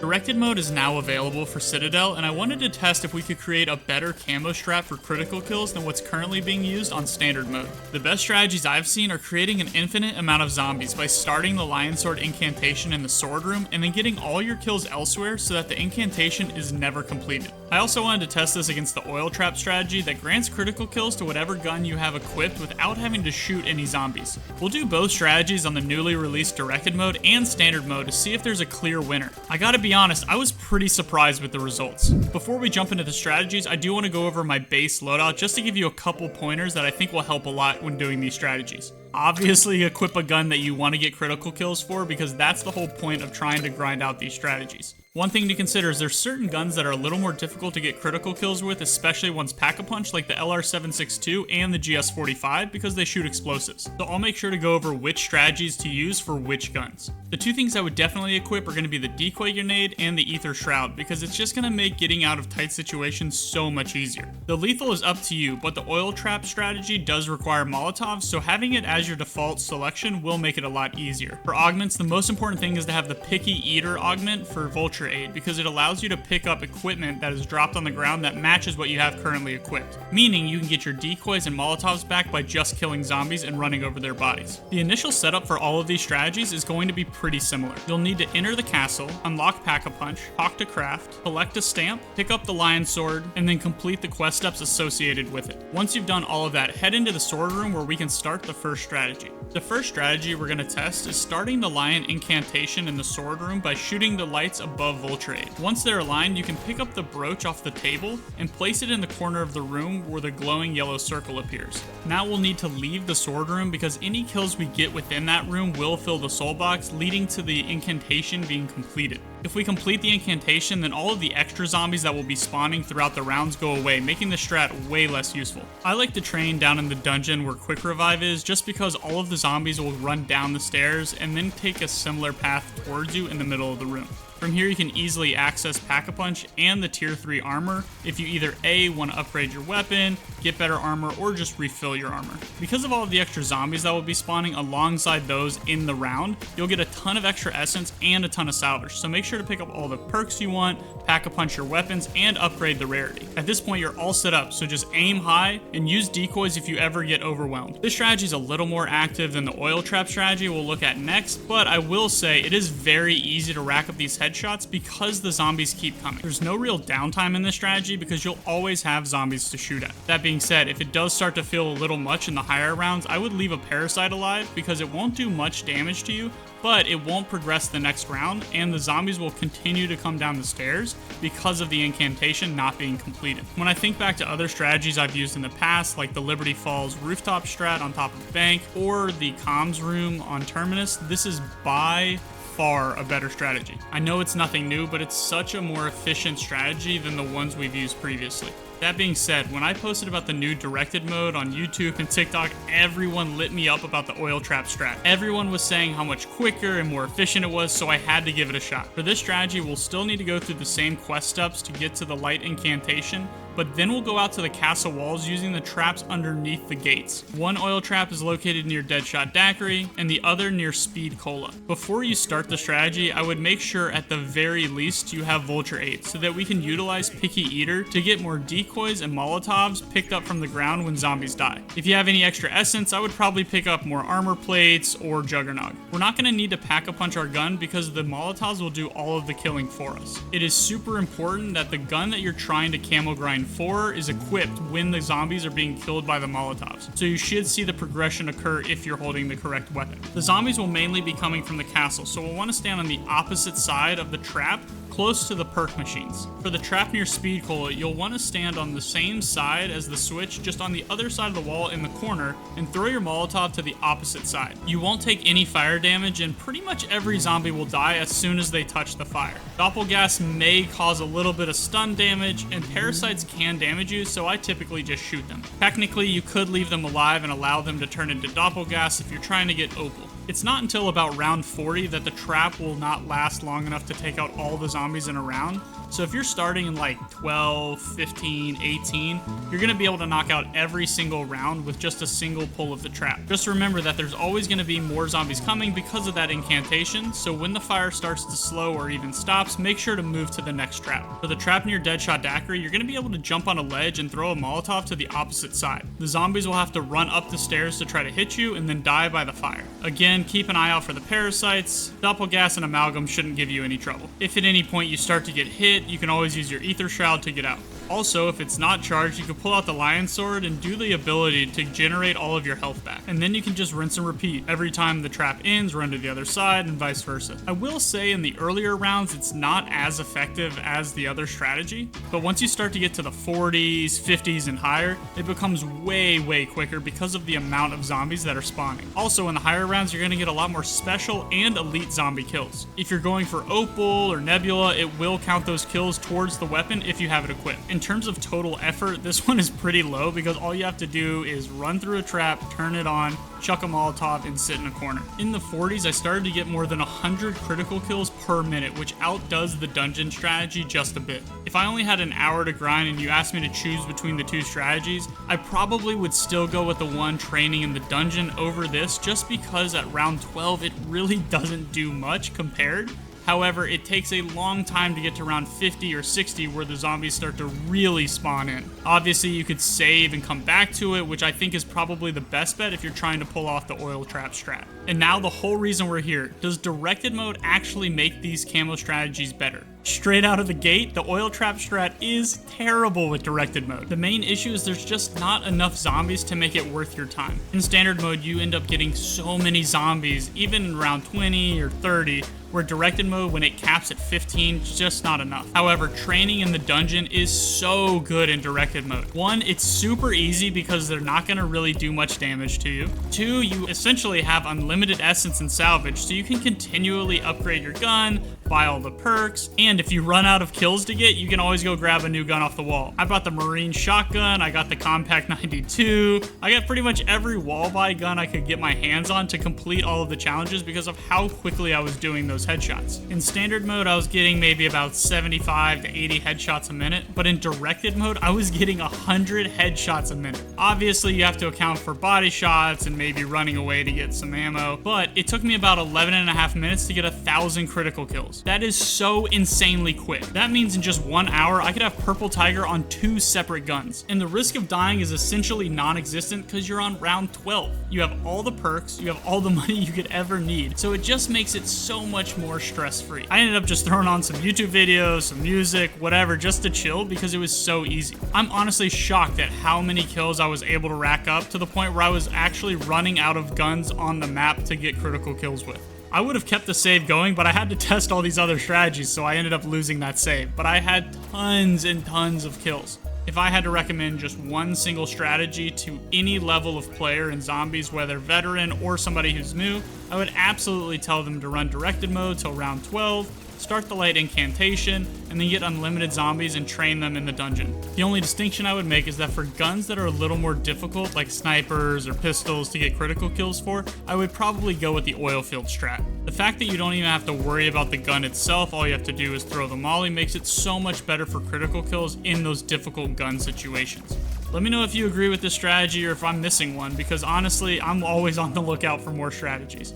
Directed mode is now available for Citadel, and I wanted to test if we could create a better camo strat for critical kills than what's currently being used on standard mode. The best strategies I've seen are creating an infinite amount of zombies by starting the Lion Sword incantation in the sword room and then getting all your kills elsewhere so that the incantation is never completed. I also wanted to test this against the oil trap strategy that grants critical kills to whatever gun you have equipped without having to shoot any zombies. We'll do both strategies on the newly released directed mode and standard mode to see if there's a clear winner. I gotta be honest, I was pretty surprised with the results. Before we jump into the strategies, I do want to go over my base loadout just to give you a couple pointers that I think will help a lot when doing these strategies. Obviously, equip a gun that you want to get critical kills for because that's the whole point of trying to grind out these strategies. One thing to consider is there's certain guns that are a little more difficult to get critical kills with, especially ones pack-a-punch like the LR762 and the GS45 because they shoot explosives. So I'll make sure to go over which strategies to use for which guns. The two things I would definitely equip are going to be the decoy grenade and the ether shroud because it's just going to make getting out of tight situations so much easier. The lethal is up to you, but the oil trap strategy does require Molotovs, so having it as your default selection will make it a lot easier. For augments, the most important thing is to have the Picky Eater augment for Vulture Aid because it allows you to pick up equipment that is dropped on the ground that matches what you have currently equipped, meaning you can get your decoys and Molotovs back by just killing zombies and running over their bodies. The initial setup for all of these strategies is going to be pretty similar. You'll need to enter the castle, unlock Pack-a-Punch, talk to Craft, collect a stamp, pick up the Lion Sword, and then complete the quest steps associated with it. Once you've done all of that, head into the sword room where we can start the first strategy. The first strategy we're going to test is starting the Lion Incantation in the sword room by shooting the lights above Vulture Aid. Once they're aligned, you can pick up the brooch off the table and place it in the corner of the room where the glowing yellow circle appears. Now we'll need to leave the sword room because any kills we get within that room will fill the soul box, leading to the incantation being completed. If we complete the incantation, then all of the extra zombies that will be spawning throughout the rounds go away, making the strat way less useful. I like to train down in the dungeon where Quick Revive is, just because all of the zombies will run down the stairs and then take a similar path towards you in the middle of the room. From here you can easily access Pack-a-Punch and the tier 3 armor if you either A, want to upgrade your weapon, get better armor, or just refill your armor. Because of all of the extra zombies that will be spawning alongside those in the round, you'll get a ton of extra essence and a ton of salvage, so make sure to pick up all the perks you want, Pack-a-Punch your weapons, and upgrade the rarity. At this point you're all set up, so just aim high and use decoys if you ever get overwhelmed. This strategy is a little more active than the oil trap strategy we'll look at next, but I will say it is very easy to rack up these headshots because the zombies keep coming. There's no real downtime in this strategy because you'll always have zombies to shoot at. That being said, if it does start to feel a little much in the higher rounds, I would leave a parasite alive because it won't do much damage to you, but it won't progress the next round, and the zombies will continue to come down the stairs because of the incantation not being completed. When I think back to other strategies I've used in the past, like the Liberty Falls rooftop strat on top of the bank, or the comms room on Terminus, this is by far a better strategy. I know it's nothing new, but it's such a more efficient strategy than the ones we've used previously. That being said, when I posted about the new directed mode on YouTube and TikTok, everyone lit me up about the oil trap strat. Everyone was saying how much quicker and more efficient it was, so I had to give it a shot. For this strategy, we'll still need to go through the same quest steps to get to the light incantation, but then we'll go out to the castle walls using the traps underneath the gates. One oil trap is located near Deadshot Daiquiri, and the other near Speed Cola. Before you start the strategy, I would make sure at the very least you have Vulture Aid, so that we can utilize Picky Eater to get more decoys and Molotovs picked up from the ground when zombies die. If you have any extra essence, I would probably pick up more armor plates or Juggernog. We're not going to need to Pack-a-Punch our gun because the Molotovs will do all of the killing for us. It is super important that the gun that you're trying to camo grind for is equipped when the zombies are being killed by the Molotovs, so you should see the progression occur if you're holding the correct weapon. The zombies will mainly be coming from the castle, so we'll want to stand on the opposite side of the trap, close to the perk machines. For the trap near Speed Cola, you'll want to stand on the same side as the switch, just on the other side of the wall in the corner, and throw your Molotov to the opposite side. You won't take any fire damage, and pretty much every zombie will die as soon as they touch the fire. Doppelgas may cause a little bit of stun damage, and parasites can damage you, so I typically just shoot them. Technically, you could leave them alive and allow them to turn into Doppelgas if you're trying to get Opal. It's not until about round 40 that the trap will not last long enough to take out all the zombies in a round. So if you're starting in like 12, 15, 18, you're gonna be able to knock out every single round with just a single pull of the trap. Just remember that there's always gonna be more zombies coming because of that incantation, so when the fire starts to slow or even stops, make sure to move to the next trap. For the trap near Deadshot Daiquiri, you're gonna be able to jump on a ledge and throw a Molotov to the opposite side. The zombies will have to run up the stairs to try to hit you and then die by the fire. Again, keep an eye out for the parasites. Doppelgas and Amalgam shouldn't give you any trouble. If at any point you start to get hit, you can always use your Ether Shroud to get out. Also, if it's not charged, you can pull out the Lion Sword and do the ability to generate all of your health back. And then you can just rinse and repeat. Every time the trap ends, run to the other side and vice versa. I will say in the earlier rounds, it's not as effective as the other strategy, but once you start to get to the 40s, 50s, and higher, it becomes way quicker because of the amount of zombies that are spawning. Also, in the higher rounds, you're gonna get a lot more special and elite zombie kills. If you're going for Opal or Nebula, it will count those kills towards the weapon if you have it equipped. In terms of total effort, this one is pretty low because all you have to do is run through a trap, turn it on, chuck a Molotov, and sit in a corner. In the 40s, I started to get more than 100 critical kills per minute, which outdoes the dungeon strategy just a bit. If I only had an hour to grind and you asked me to choose between the two strategies, I probably would still go with the one training in the dungeon over this, just because at round 12, it really doesn't do much compared. However, it takes a long time to get to around 50 or 60 where the zombies start to really spawn in. Obviously, you could save and come back to it, which I think is probably the best bet if you're trying to pull off the oil trap strat. And now the whole reason we're here. Does directed mode actually make these camo strategies better? Straight out of the gate, the oil trap strat is terrible with directed mode. The main issue is there's just not enough zombies to make it worth your time. In standard mode, you end up getting so many zombies, even in round 20 or 30, where directed mode, when it caps at 15, is just not enough. However, training in the dungeon is so good in directed mode. One, it's super easy because they're not gonna really do much damage to you. Two, you essentially have unlimited essence and salvage, so you can continually upgrade your gun, buy all the perks, and if you run out of kills to get, you can always go grab a new gun off the wall. I bought the Marine shotgun, I got the Compact 92, I got pretty much every wall buy gun I could get my hands on to complete all of the challenges because of how quickly I was doing those headshots. In standard mode, I was getting maybe about 75 to 80 headshots a minute, but in directed mode, I was getting 100 headshots a minute. Obviously, you have to account for body shots and maybe running away to get some ammo, but it took me about 11 and a half minutes to get 1,000 critical kills. That is so insanely quick. That means in just 1 hour, I could have Purple Tiger on 2 separate guns. And the risk of dying is essentially non-existent because you're on round 12. You have all the perks, you have all the money you could ever need, so it just makes it so much more stress-free. I ended up just throwing on some YouTube videos, some music, whatever, just to chill because it was so easy. I'm honestly shocked at how many kills I was able to rack up to the point where I was actually running out of guns on the map to get critical kills with. I would have kept the save going, but I had to test all these other strategies, so I ended up losing that save. But I had tons and tons of kills. If I had to recommend just one single strategy to any level of player in zombies, whether veteran or somebody who's new, I would absolutely tell them to run directed mode till round 12, start the light incantation, and then get unlimited zombies and train them in the dungeon. The only distinction I would make is that for guns that are a little more difficult, like snipers or pistols to get critical kills for, I would probably go with the oil field strat. The fact that you don't even have to worry about the gun itself, all you have to do is throw the molly, makes it so much better for critical kills in those difficult gun situations. Let me know if you agree with this strategy or if I'm missing one, because honestly, I'm always on the lookout for more strategies.